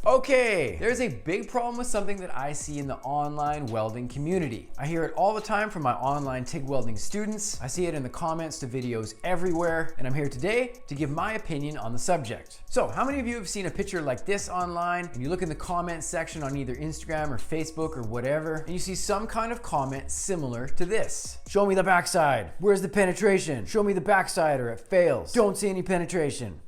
Okay, there's a big problem with something that I see in the online welding community. I hear it all the time from my online TIG welding students. I see it in the comments to videos everywhere, and I'm here today to give my opinion on the subject. So, how many of you have seen a picture like this online, and you look in the comment section on either Instagram or Facebook or whatever, and you see some kind of comment similar to this? Show me the backside. Where's the penetration? Show me the backside or it fails. Don't see any penetration.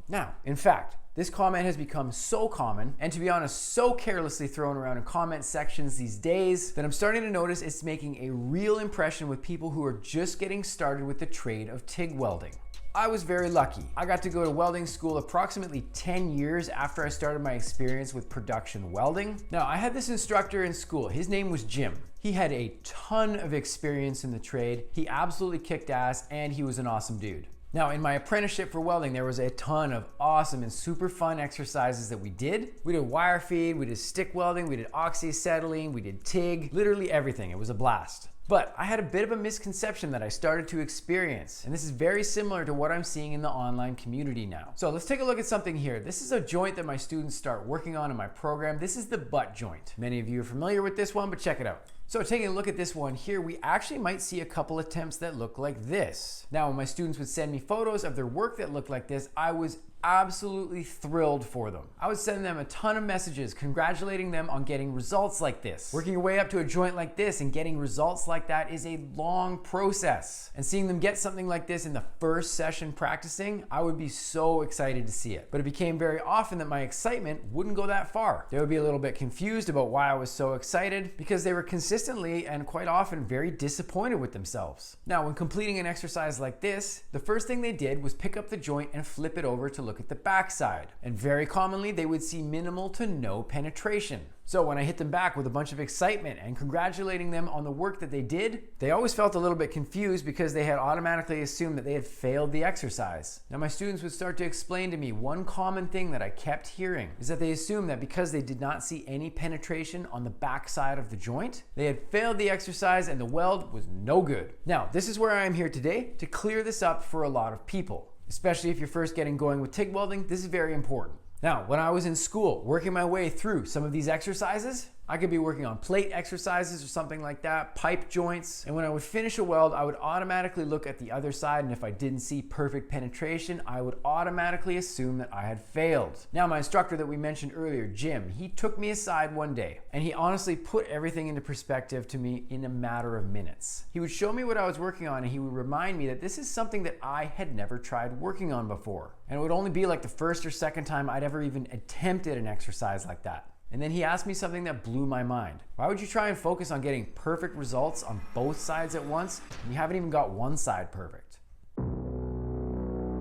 Now, in fact, this comment has become so common, and to be honest, so carelessly thrown around in comment sections these days, that I'm starting to notice it's making a real impression with people who are just getting started with the trade of TIG welding. I was very lucky. I got to go to welding school approximately 10 years after I started my experience with production welding. Now, I had this instructor in school. His name was Jim. He had a ton of experience in the trade. He absolutely kicked ass, and he was an awesome dude. Now, in my apprenticeship for welding, there was a ton of awesome and super fun exercises that we did. We did wire feed, we did stick welding, we did oxyacetylene, we did TIG, literally everything. It was a blast. But I had a bit of a misconception that I started to experience, and this is very similar to what I'm seeing in the online community now. So let's take a look at something here. This is a joint that my students start working on in my program. This is the butt joint. Many of you are familiar with this one, but check it out. So taking a look at this one here, we actually might see a couple attempts that look like this. Now, when my students would send me photos of their work that looked like this, I was absolutely thrilled for them. I would send them a ton of messages congratulating them on getting results like this. Working your way up to a joint like this and getting results like that is a long process. And seeing them get something like this in the first session practicing, I would be so excited to see it. But it became very often that my excitement wouldn't go that far. They would be a little bit confused about why I was so excited because they were consistently and quite often very disappointed with themselves. Now, when completing an exercise like this, the first thing they did was pick up the joint and flip it over to look at the backside. And very commonly, they would see minimal to no penetration. So when I hit them back with a bunch of excitement and congratulating them on the work that they did, they always felt a little bit confused because they had automatically assumed that they had failed the exercise. Now my students would start to explain to me one common thing that I kept hearing is that they assumed that because they did not see any penetration on the backside of the joint, they had failed the exercise and the weld was no good. Now, this is where I am here today to clear this up for a lot of people. Especially if you're first getting going with TIG welding, this is very important. Now, when I was in school, working my way through some of these exercises, I could be working on plate exercises or something like that, pipe joints, and when I would finish a weld, I would automatically look at the other side, and if I didn't see perfect penetration, I would automatically assume that I had failed. Now, my instructor that we mentioned earlier, Jim, he took me aside one day, and he honestly put everything into perspective to me in a matter of minutes. He would show me what I was working on, and he would remind me that this is something that I had never tried working on before. And it would only be like the first or second time I'd ever even attempted an exercise like that. And then he asked me something that blew my mind. Why would you try and focus on getting perfect results on both sides at once when you haven't even got one side perfect?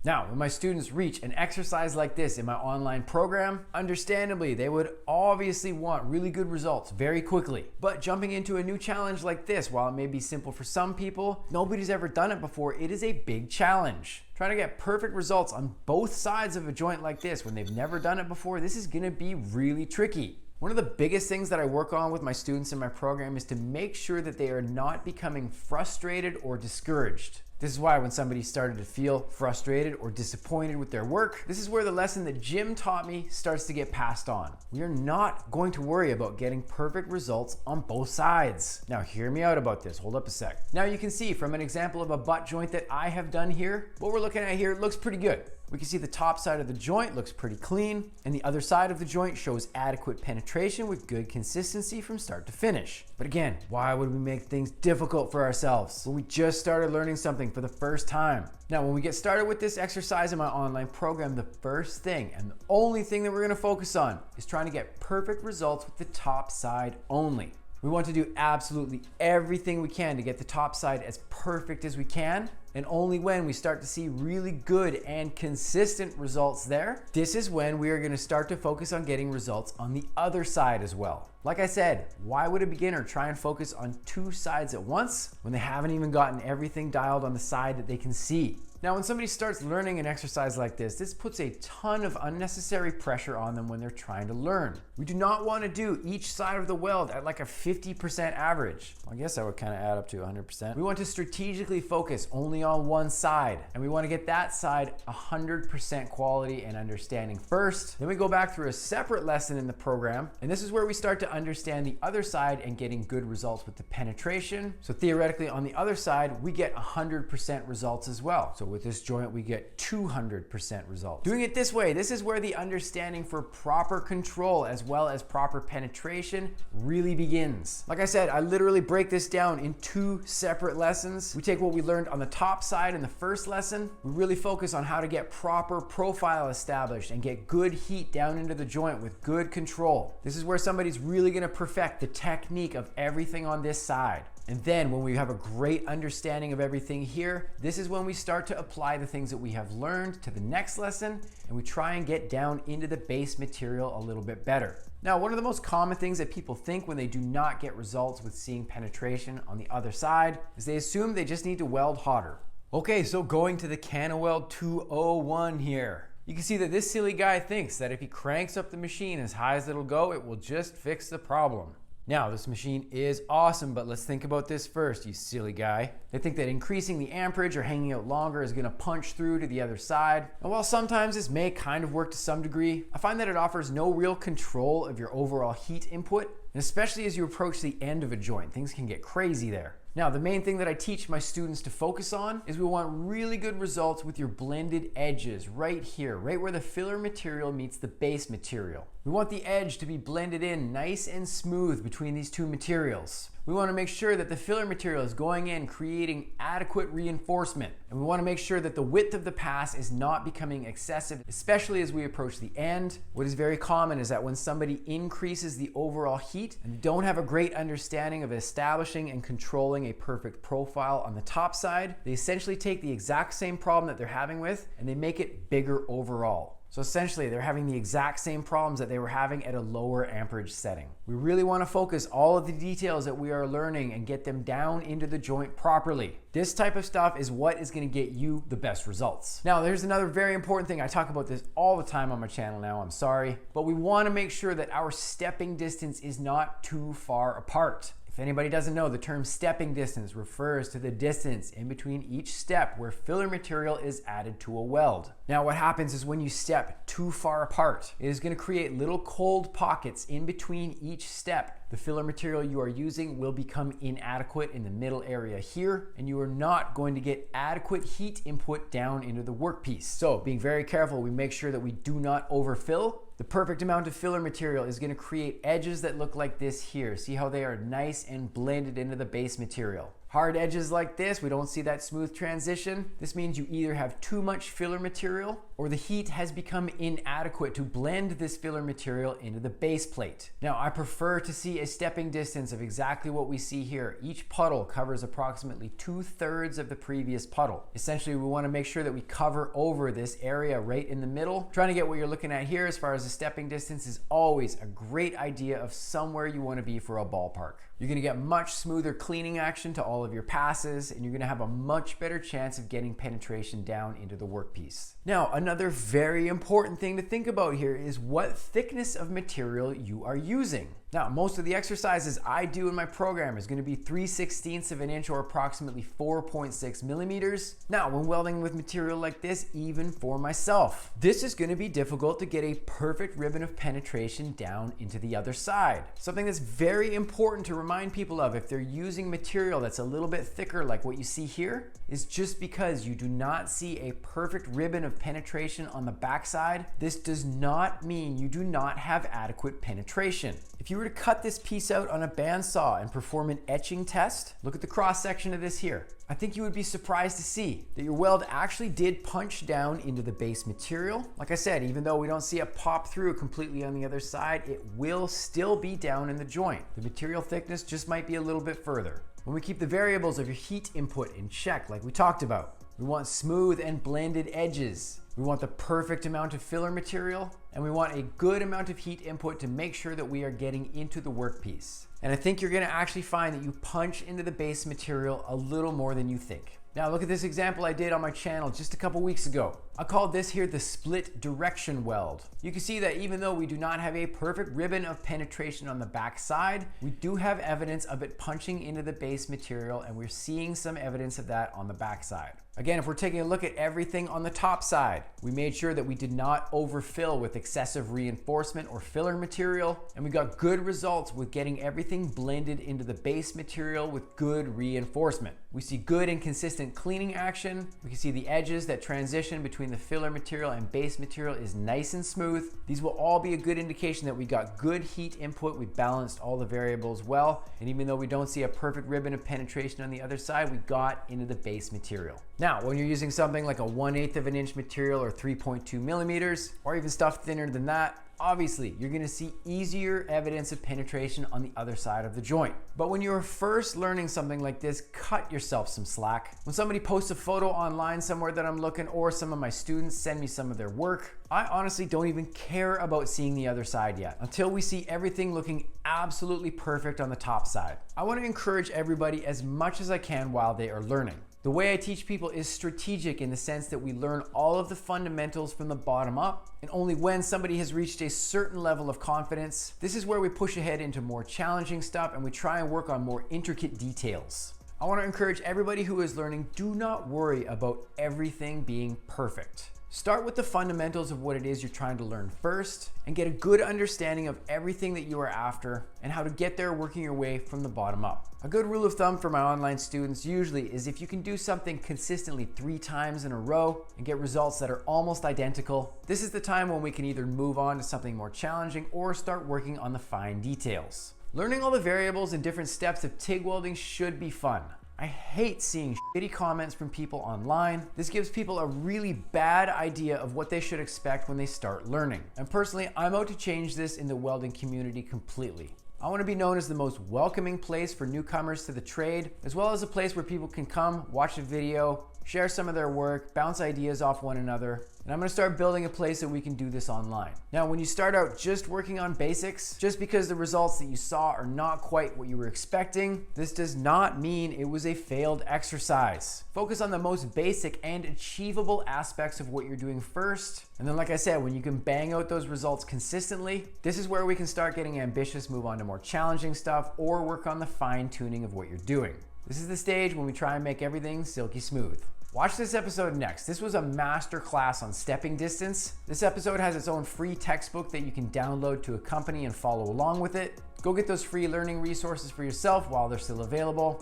Now, when my students reach an exercise like this in my online program, understandably, they would obviously want really good results very quickly. But jumping into a new challenge like this, while it may be simple for some people, nobody's ever done it before, it is a big challenge. Trying to get perfect results on both sides of a joint like this when they've never done it before, this is gonna be really tricky. One of the biggest things that I work on with my students in my program is to make sure that they are not becoming frustrated or discouraged. This is why when somebody started to feel frustrated or disappointed with their work, this is where the lesson that Jim taught me starts to get passed on. We are not going to worry about getting perfect results on both sides. Now hear me out about this, hold up a sec. Now you can see from an example of a butt joint that I have done here, what we're looking at here looks pretty good. We can see the top side of the joint looks pretty clean, and the other side of the joint shows adequate penetration with good consistency from start to finish. But again, why would we make things difficult for ourselves when we just started learning something for the first time? Now, when we get started with this exercise in my online program, the first thing and the only thing that we're gonna focus on is trying to get perfect results with the top side only. We want to do absolutely everything we can to get the top side as perfect as we can. And only when we start to see really good and consistent results there, this is when we are going to start to focus on getting results on the other side as well. Like I said, why would a beginner try and focus on two sides at once when they haven't even gotten everything dialed on the side that they can see? Now, when somebody starts learning an exercise like this puts a ton of unnecessary pressure on them when they're trying to learn. We do not want to do each side of the weld at like a 50% average. I guess that would kind of add up to 100%. We want to strategically focus only on one side, and we want to get that side 100% quality and understanding first. Then we go back through a separate lesson in the program, and this is where we start to understand the other side and getting good results with the penetration. So theoretically, on the other side, we get 100% results as well. So with this joint, we get 200% results. Doing it this way, this is where the understanding for proper control as well as proper penetration really begins. Like I said, I literally break this down in 2 separate lessons. We take what we learned on the top side in the first lesson. We really focus on how to get proper profile established and get good heat down into the joint with good control. This is where somebody's really gonna perfect the technique of everything on this side. And then when we have a great understanding of everything here, this is when we start to apply the things that we have learned to the next lesson, and we try and get down into the base material a little bit better. Now, one of the most common things that people think when they do not get results with seeing penetration on the other side is they assume they just need to weld hotter. Okay, so going to the CanaWeld 201 here. You can see that this silly guy thinks that if he cranks up the machine as high as it'll go, it will just fix the problem. Now, this machine is awesome, but let's think about this first, you silly guy. They think that increasing the amperage or hanging out longer is gonna punch through to the other side. And while sometimes this may kind of work to some degree, I find that it offers no real control of your overall heat input, and especially as you approach the end of a joint, things can get crazy there. Now, the main thing that I teach my students to focus on is we want really good results with your blended edges right here, right where the filler material meets the base material. We want the edge to be blended in nice and smooth between these 2 materials. We want to make sure that the filler material is going in, creating adequate reinforcement. And we want to make sure that the width of the pass is not becoming excessive, especially as we approach the end. What is very common is that when somebody increases the overall heat and don't have a great understanding of establishing and controlling a perfect profile on the top side, they essentially take the exact same problem that they're having with and they make it bigger overall. So essentially, they're having the exact same problems that they were having at a lower amperage setting. We really want to focus all of the details that we are learning and get them down into the joint properly. This type of stuff is what is going to get you the best results. Now, there's another very important thing. I talk about this all the time on my channel now, I'm sorry. But we want to make sure that our stepping distance is not too far apart. If anybody doesn't know, the term stepping distance refers to the distance in between each step where filler material is added to a weld. Now, what happens is when you step too far apart, it is going to create little cold pockets in between each step. The filler material you are using will become inadequate in the middle area here, and you are not going to get adequate heat input down into the workpiece. So, being very careful, we make sure that we do not overfill. The perfect amount of filler material is going to create edges that look like this here. See how they are nice and blended into the base material. Hard edges like this, we don't see that smooth transition. This means you either have too much filler material or the heat has become inadequate to blend this filler material into the base plate. Now, I prefer to see a stepping distance of exactly what we see here. Each puddle covers approximately 2/3 of the previous puddle. Essentially, we want to make sure that we cover over this area right in the middle. Trying to get what you're looking at here as far as the stepping distance is always a great idea of somewhere you want to be for a ballpark. You're going to get much smoother cleaning action to all of your passes, and you're going to have a much better chance of getting penetration down into the workpiece. Now, another very important thing to think about here is what thickness of material you are using. Now, most of the exercises I do in my program is going to be 3/16 of an inch or approximately 4.6 millimeters. Now, when welding with material like this, even for myself, this is going to be difficult to get a perfect ribbon of penetration down into the other side. Something that's very important to remind people of if they're using material that's a little bit thicker like what you see here is just because you do not see a perfect ribbon of penetration on the backside, this does not mean you do not have adequate penetration. If you were to cut this piece out on a bandsaw and perform an etching test, look at the cross section of this here. I think you would be surprised to see that your weld actually did punch down into the base material. Like I said, even though we don't see it pop through completely on the other side, it will still be down in the joint. The material thickness just might be a little bit further. When we keep the variables of your heat input in check, like we talked about, we want smooth and blended edges. We want the perfect amount of filler material, and we want a good amount of heat input to make sure that we are getting into the workpiece. And I think you're gonna actually find that you punch into the base material a little more than you think. Now look at this example I did on my channel just a couple weeks ago. I called this here the split direction weld. You can see that even though we do not have a perfect ribbon of penetration on the back side, we do have evidence of it punching into the base material, and we're seeing some evidence of that on the back side. Again, if we're taking a look at everything on the top side, we made sure that we did not overfill with excessive reinforcement or filler material, and we got good results with getting everything blended into the base material with good reinforcement. We see good and consistent cleaning action. We can see the edges that transition between the filler material and base material is nice and smooth. These will all be a good indication that we got good heat input. We balanced all the variables well, and even though we don't see a perfect ribbon of penetration on the other side, we got into the base material. Now, when you're using something like a 1/8 of an inch material or 3.2 millimeters, or even stuff thinner than that, obviously you're gonna see easier evidence of penetration on the other side of the joint. But when you're first learning something like this, cut yourself some slack. When somebody posts a photo online somewhere that I'm looking, or some of my students send me some of their work, I honestly don't even care about seeing the other side yet, until we see everything looking absolutely perfect on the top side. I wanna encourage everybody as much as I can while they are learning. The way I teach people is strategic in the sense that we learn all of the fundamentals from the bottom up, and only when somebody has reached a certain level of confidence, this is where we push ahead into more challenging stuff and we try and work on more intricate details. I want to encourage everybody who is learning, do not worry about everything being perfect. Start with the fundamentals of what it is you're trying to learn first, and get a good understanding of everything that you are after and how to get there working your way from the bottom up. A good rule of thumb for my online students usually is if you can do something consistently 3 times in a row and get results that are almost identical, this is the time when we can either move on to something more challenging or start working on the fine details. Learning all the variables and different steps of TIG welding should be fun. I hate seeing shitty comments from people online. This gives people a really bad idea of what they should expect when they start learning. And personally, I'm out to change this in the welding community completely. I want to be known as the most welcoming place for newcomers to the trade, as well as a place where people can come, watch a video, share some of their work, bounce ideas off one another, and I'm gonna start building a place that we can do this online. Now, when you start out just working on basics, just because the results that you saw are not quite what you were expecting, this does not mean it was a failed exercise. Focus on the most basic and achievable aspects of what you're doing first, and then like I said, when you can bang out those results consistently, this is where we can start getting ambitious, move on to more challenging stuff, or work on the fine tuning of what you're doing. This is the stage when we try and make everything silky smooth. Watch this episode next. This was a master class on stepping distance. This episode has its own free textbook that you can download to accompany and follow along with it. Go get those free learning resources for yourself while they're still available.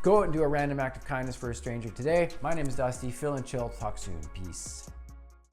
Go out and do a random act of kindness for a stranger today. My name is Dusty. Fill and chill. Talk soon. Peace.